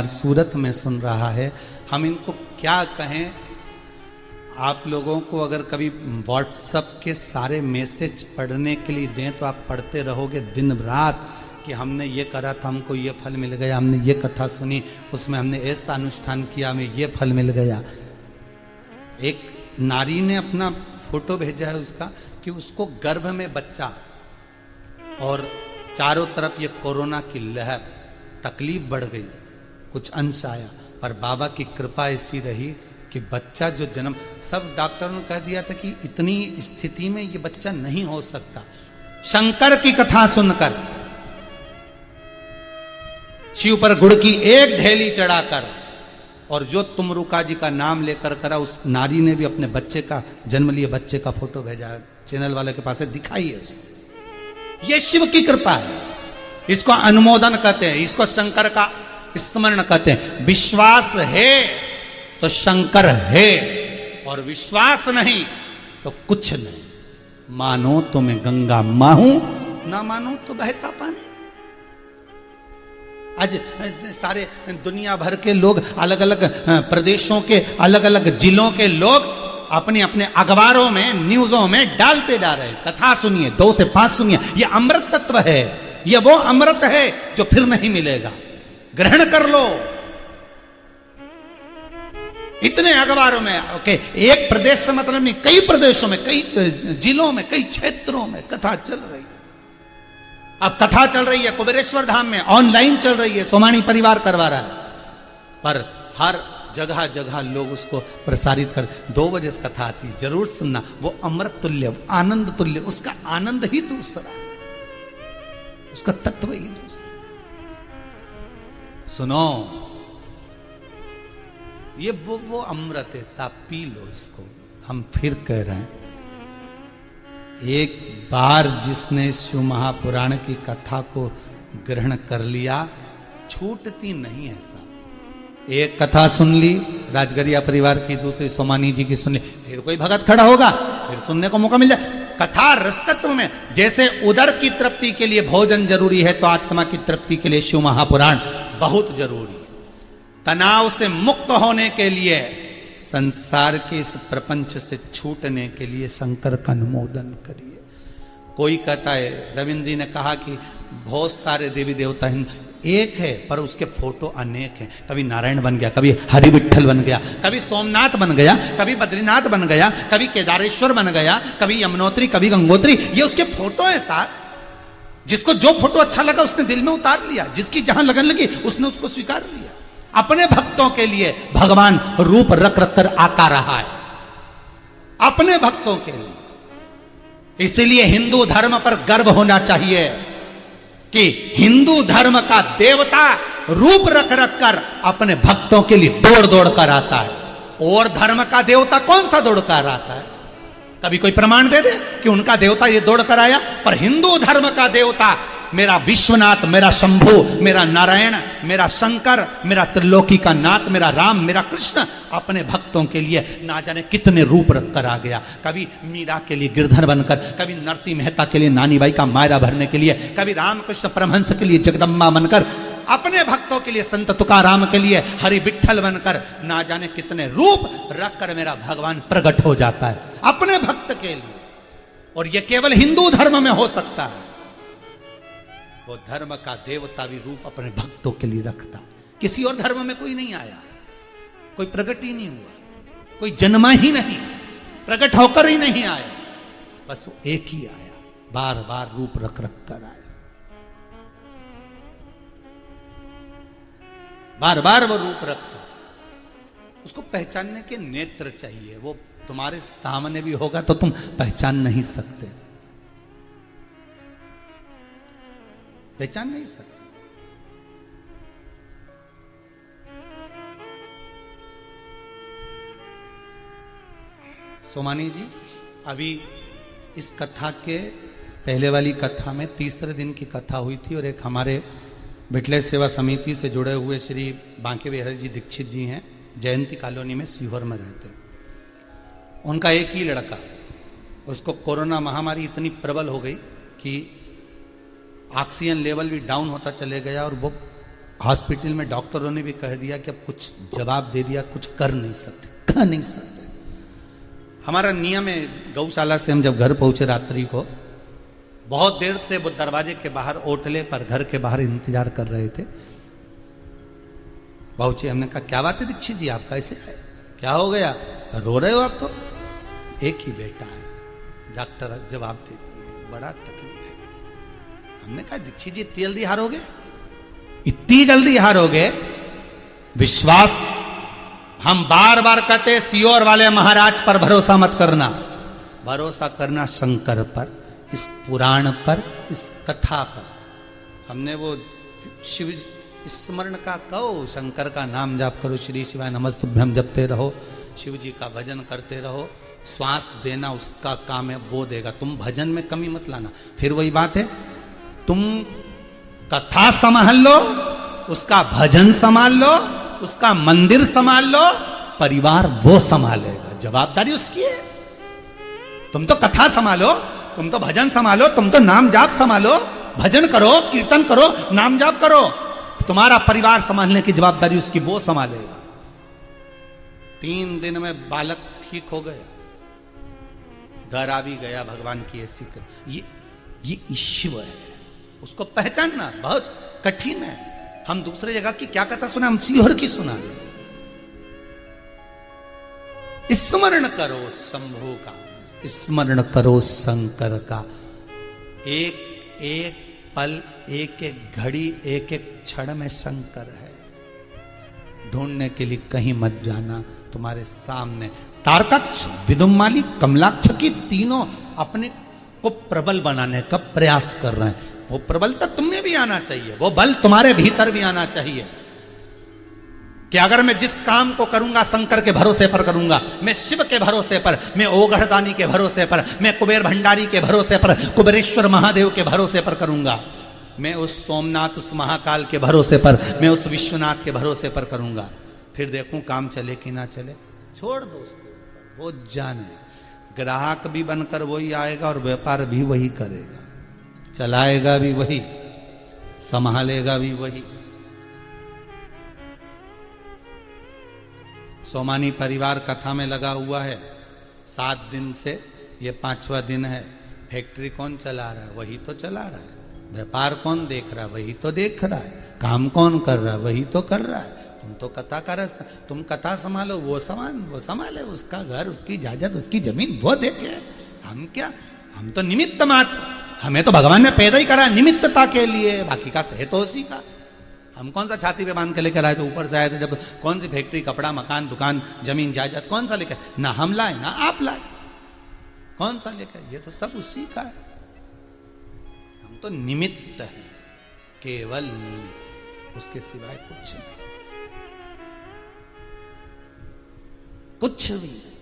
बार सूरत में सुन रहा है। हम इनको क्या कहें? आप लोगों को अगर कभी व्हाट्सएप के सारे मैसेज पढ़ने के लिए दें तो आप पढ़ते रहोगे दिन रात कि हमने ये करा था, हमको ये फल मिल गया, हमने ये कथा सुनी, उसमें हमने ऐसा अनुष्ठान किया, हमें ये फल मिल गया। एक नारी ने अपना फोटो भेजा है उसका कि उसको गर्भ में बच्चा और चारों तरफ ये कोरोना की लहर, तकलीफ बढ़ गई, कुछ अंश आया, पर बाबा की कृपा ऐसी रही कि बच्चा जो जन्म, सब डॉक्टरों ने कह दिया था कि इतनी स्थिति में ये बच्चा नहीं हो सकता। शंकर की कथा सुनकर, शिव पर गुड़ की एक ढेली चढ़ाकर, और जो तुमरुका जी का नाम लेकर करा, उस नारी ने भी अपने बच्चे का, जन्म लिए बच्चे का फोटो भेजा, चैनल वाले के पास है, दिखाई है उसको। ये शिव की कृपा है, इसको अनुमोदन कहते हैं, इसको शंकर का स्मरण कहते हैं। विश्वास है तो शंकर है, और विश्वास नहीं तो कुछ नहीं। मानो तो मैं गंगा माहूं, ना मानो तो बहता पानी। आज सारे दुनिया भर के लोग, अलग अलग प्रदेशों के अलग अलग जिलों के लोग अपने अपने अखबारों में, न्यूज़ों में डालते जा रहे हैं, कथा सुनिए, 2 से 5 सुनिए। ये अमृत तत्व है, ये वो अमृत है जो फिर नहीं मिलेगा, ग्रहण कर लो। इतने अखबारों में, ओके, एक प्रदेश से मतलब नहीं, कई प्रदेशों में, कई जिलों में, कई क्षेत्रों में कथा चल रही है। अब कथा चल रही है कुबेरेश्वर धाम में, ऑनलाइन चल रही है, सोमानी परिवार करवा रहा है, पर हर जगह जगह लोग उसको प्रसारित कर। 2 बजे से कथा आती, जरूर सुनना, वो अमृत तुल्य, आनंद तुल्य, उसका आनंद ही दूसरा, उसका तत्व ही दूसरा। सुनो, ये वो अमृत है, साहब पी लो इसको। हम फिर कह रहे हैं, एक बार जिसने शिव महापुराण की कथा को ग्रहण कर लिया, छूटती नहीं है साहब। एक कथा सुन ली राजगरिया परिवार की, दूसरी सोमानी जी की सुन ली, फिर कोई भगत खड़ा होगा, फिर सुनने को मौका मिल जाए। कथा रसतत्व में, जैसे उदर की तृप्ति के लिए भोजन जरूरी है, तो आत्मा की तृप्ति के लिए शिव महापुराण बहुत जरूरी है। तनाव से मुक्त होने के लिए, संसार के इस प्रपंच से छूटने के लिए शंकर का अनुमोदन करिए। कोई कहता है, रविंद्र जी ने कहा कि बहुत सारे देवी देवता एक है, पर उसके फोटो अनेक हैं। कभी नारायण बन गया, कभी हरि विठल बन गया, कभी सोमनाथ बन गया, कभी बद्रीनाथ बन गया, कभी केदारेश्वर बन गया, कभी यमुनोत्री, कभी गंगोत्री। ये उसके फोटो है साथ। जिसको जो फोटो अच्छा लगा उसने दिल में उतार लिया, जिसकी जहां लगन लगी उसने उसको स्वीकार लिया। अपने भक्तों के लिए भगवान रूप रख रख कर आता रहा है, अपने भक्तों के लिए। इसलिए हिंदू धर्म पर गर्व होना चाहिए कि हिंदू धर्म का देवता रूप रख रख कर अपने भक्तों के लिए दौड़ दौड़ कर आता है। और धर्म का देवता कौन सा दौड़ कर आता है? कभी कोई प्रमाण दे दे कि उनका देवता ये दौड़ कर आया? पर हिंदू धर्म का देवता, मेरा विश्वनाथ, मेरा शंभु, मेरा नारायण, मेरा शंकर, मेरा त्रिलोकी का नाथ, मेरा राम, मेरा कृष्ण, अपने भक्तों के लिए ना जाने कितने रूप रख कर आ गया। कभी मीरा के लिए गिरधर बनकर, कभी नरसिंह मेहता के लिए नानी बाई का मायरा भरने के लिए, कभी रामकृष्ण परमहंस के लिए जगदम्बा बनकर, अपने भक्तों के लिए संत तुकाराम के लिए हरि विठल बनकर, ना जाने कितने रूप रख कर मेरा भगवान प्रकट हो जाता है अपने भक्त के लिए। और यह केवल हिंदू धर्म में हो सकता है। वो धर्म का देवता भी रूप अपने भक्तों के लिए रखता। किसी और धर्म में कोई नहीं आया, कोई प्रकट ही नहीं हुआ, कोई जन्मा ही नहीं, प्रकट होकर ही नहीं आया, बस वो एक ही आया, बार बार रूप रख रख कर आया, बार बार वो रूप रखता। उसको पहचानने के नेत्र चाहिए। वो तुम्हारे सामने भी होगा तो तुम पहचान नहीं सकते, पहचान नहीं सकते। सोमानी जी, अभी इस कथा के पहले वाली कथा में 3रे दिन की कथा हुई थी, और एक हमारे बिटले सेवा समिति से जुड़े हुए श्री बांके बिहारी जी दीक्षित जी हैं, जयंती कॉलोनी में सीहोर में रहते हैं। उनका एक ही लड़का, उसको कोरोना महामारी इतनी प्रबल हो गई कि ऑक्सीजन लेवल भी डाउन होता चले गया, और वो हॉस्पिटल में डॉक्टरों ने भी कह दिया कि अब कुछ जवाब दे दिया, कुछ कर नहीं सकते, कह नहीं सकते। हमारा नियम है, गौशाला से हम जब घर पहुंचे रात्रि को, बहुत देर से वो दरवाजे के बाहर ओटले पर घर के बाहर इंतजार कर रहे थे। पहुंचे, हमने कहा क्या बात है दीक्षित जी, आप कैसे आए, क्या हो गया, रो रहे हो आप तो? एक ही बेटा है, डॉक्टर जवाब देते हैं, बड़ा तकलीफ है। हमने कहा दीक्षित जी इतनी जल्दी हारोगे, इतनी जल्दी हारोगे? विश्वास, हम बार बार कहते सियोर वाले महाराज पर भरोसा मत करना, भरोसा करना शंकर पर, इस पुराण पर, इस कथा पर। हमने वो शिव स्मरण का कहो, शंकर का नाम जाप करो, श्री शिवाय नमस्तुभ्यम जपते रहो, शिव जी का भजन करते रहो। श्वास देना उसका काम है, वो देगा, तुम भजन में कमी मत लाना। फिर वही बात है, तुम कथा संभाल लो, उसका भजन संभाल लो, उसका मंदिर संभाल लो, परिवार वो संभालेगा, जवाबदारी उसकी है। तुम तो कथा संभालो, तुम तो भजन संभालो, तुम तो नाम जाप संभालो, भजन करो, कीर्तन करो, नाम जाप करो, तुम्हारा परिवार संभालने की जवाबदारी उसकी, वो संभालेगा। 3 दिन में बालक ठीक हो गया, घर आ भी गया, भगवान की ऐसी ये ईश्वर है, उसको पहचानना बहुत कठिन है। हम दूसरे जगह की क्या कथा सुना, हम सीहोर की सुना दे। स्मरण करो शंभु का, स्मरण करो शंकर का, एक एक पल, एक एक घड़ी, एक एक क्षण में शंकर है। ढूंढने के लिए कहीं मत जाना, तुम्हारे सामने। तारकाक्ष, विदुमाली, कमलाक्ष की तीनों अपने को प्रबल बनाने का प्रयास कर रहे हैं। वो प्रबलता तुम में भी आना चाहिए, वो बल तुम्हारे भीतर भी आना चाहिए कि अगर मैं जिस काम को करूंगा शंकर के भरोसे पर करूंगा, मैं शिव के भरोसे पर, मैं ओघड़दानी के भरोसे पर, मैं कुबेर भंडारी के भरोसे पर, कुबेरेश्वर महादेव के भरोसे पर करूंगा, मैं उस सोमनाथ, उस महाकाल के भरोसे पर, मैं उस विश्वनाथ के भरोसे पर करूंगा, फिर देखूं काम चले कि ना चले। छोड़ दो उसको, वो जाने। ग्राहक भी बनकर वही आएगा और व्यापार भी वही करेगा, चलाएगा भी वही, संभालेगा भी वही। सोमानी परिवार कथा में लगा हुआ है 7 दिन से, ये 5वां दिन है। फैक्ट्री कौन चला रहा है, वही तो चला रहा है। व्यापार कौन देख रहा है, वही तो देख रहा है। काम कौन कर रहा है, वही तो कर रहा है। तुम तो कथा का रास्ता, तुम कथा संभालो, वो संभाले, उसका घर, उसकी इजाजत, उसकी जमीन वो देखे। हम क्या, हम तो निमित्त मात्र, हमें तो भगवान ने पैदा ही करा निमित्तता के लिए, बाकी का है तो उसी का। हम कौन सा छाती पे बांध के लेकर आए थे, ऊपर से आए थे जब, कौन सी फैक्ट्री, कपड़ा, मकान, दुकान, जमीन जायदाद कौन सा लेकर, ना हम लाए ना आप लाए, कौन सा लेकर, ये तो सब उसी का है। हम तो निमित्त है, केवल निमित्त, उसके सिवाय कुछ नहीं, कुछ भी नहीं।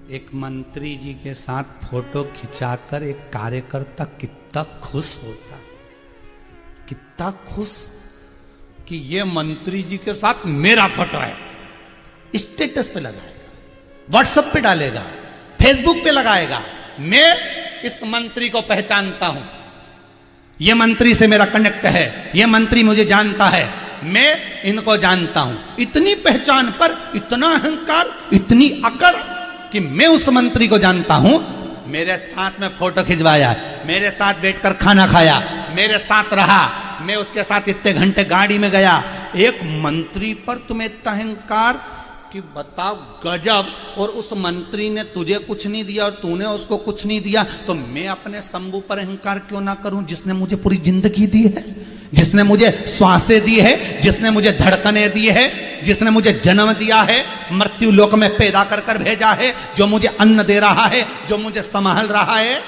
एक मंत्री जी के साथ फोटो खिंचाकर एक कार्यकर्ता कितना खुश होता, कितना खुश कि ये मंत्री जी के साथ मेरा फोटो है, स्टेटस पे लगाएगा, व्हाट्सएप पे डालेगा, फेसबुक पे लगाएगा। मैं इस मंत्री को पहचानता हूं, ये मंत्री से मेरा कनेक्ट है, ये मंत्री मुझे जानता है, मैं इनको जानता हूं। इतनी पहचान पर इतना अहंकार, इतनी अकड़ कि मैं उस मंत्री को जानता हूं, मेरे साथ में फोटो खिंचवाया, मेरे साथ बैठकर खाना खाया, मेरे साथ रहा, मैं उसके साथ इतने घंटे गाड़ी में गया। एक मंत्री पर तुम्हें इतना अहंकार कि बताओ, गजब। और उस मंत्री ने तुझे कुछ नहीं दिया और तूने उसको कुछ नहीं दिया, तो मैं अपने शंभू पर अहंकार क्यों ना करूं, जिसने मुझे पूरी जिंदगी दी है, जिसने मुझे श्वासें दी है, जिसने मुझे धड़कनें दी है, जिसने मुझे जन्म दिया है, मृत्यु लोक में पैदा कर कर भेजा है, जो मुझे अन्न दे रहा है, जो मुझे संभाल रहा है।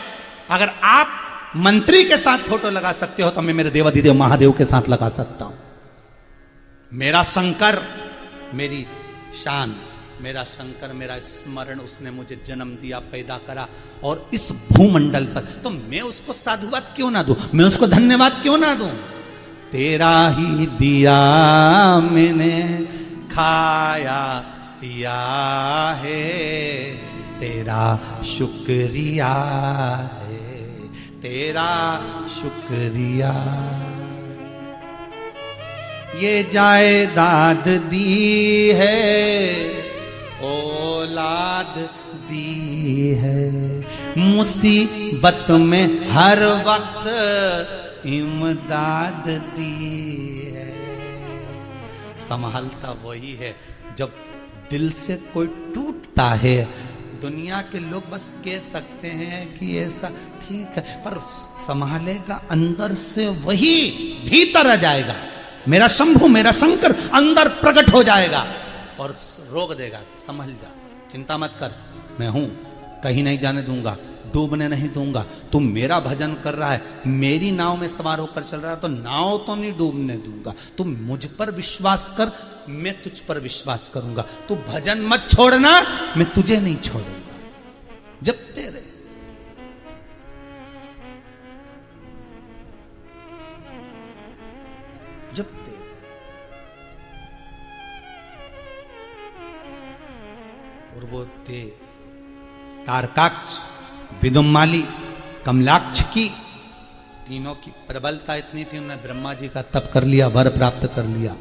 अगर आप मंत्री के साथ फोटो लगा सकते हो तो मैं मेरे देवाधिदेव महादेव के साथ लगा सकता हूं। मेरा शंकर मेरी शान, मेरा शंकर, मेरा स्मरण, उसने मुझे जन्म दिया, पैदा करा, और इस भूमंडल पर, तो मैं उसको साधुवाद क्यों ना दूं, मैं उसको धन्यवाद क्यों ना दूं? तेरा ही दिया मैंने खाया पिया है, तेरा शुक्रिया है, तेरा शुक्रिया। ये जायदाद दी है, औलाद दी है, मुसीबत में हर वक्त इमदाद दी है। संभालता वही है। जब दिल से कोई टूटता है, दुनिया के लोग बस कह सकते हैं कि ऐसा ठीक है, पर संभालेगा अंदर से वही, भीतर आ जाएगा। मेरा शंभु, मेरा शंकर अंदर प्रकट हो जाएगा और रोक देगा, संभल जा, चिंता मत कर, मैं हूं, कहीं नहीं जाने दूंगा, डूबने नहीं दूंगा। तू मेरा भजन कर रहा है, मेरी नाव में सवार होकर चल रहा है, तो नाव तो नहीं डूबने दूंगा। तू मुझ पर विश्वास कर, मैं तुझ पर विश्वास करूंगा। तू भजन मत छोड़ना, मैं तुझे नहीं छोड़ूंगा। जब तेरे जब तेरे और वो दे तारकाक्ष, विदुम्माली, कमलाक्ष की, तीनों की प्रबलता इतनी थी, उन्होंने ब्रह्मा जी का तप कर लिया, वर प्राप्त कर लिया।